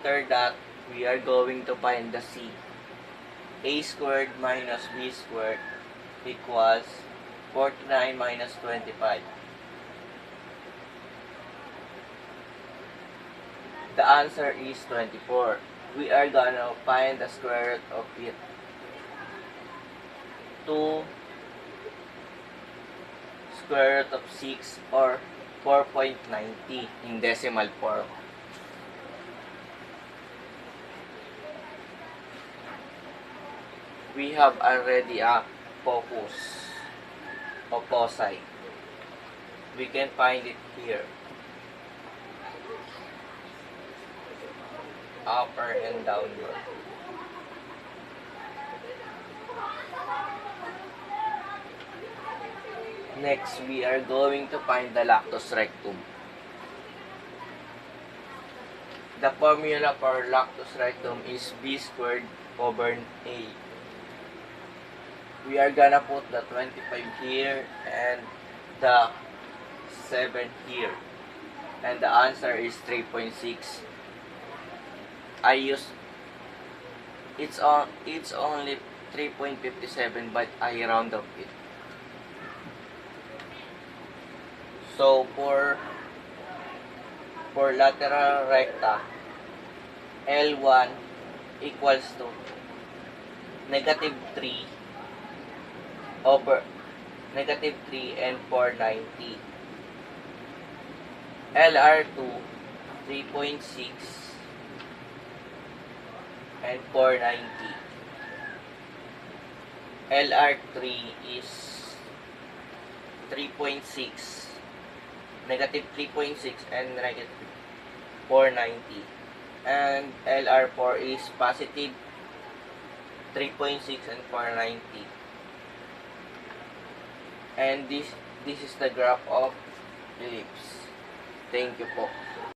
After that, we are going to find the C. A squared minus B squared equals 49 minus 25. The answer is 24. We are gonna find the square root of it. 2 square root of 6 or 4.90 in decimal form. We have already a focus of foci. We can find it here. Upper and downward. Next, we are going to find the lactus rectum. The formula for lactus rectum is B squared over A. We are gonna put the 25 here and the 7 here. And the answer is 3.6. It's only 3.57 but I round up it. So for lateral recta, L1 equals to negative 3 over negative 3 and 490. LR2 3.6 and 490. LR3 is 3.6, negative 3.6 and negative 490. And LR4 is positive 3.6 and 490. And this is the graph of ellipse. Thank you po.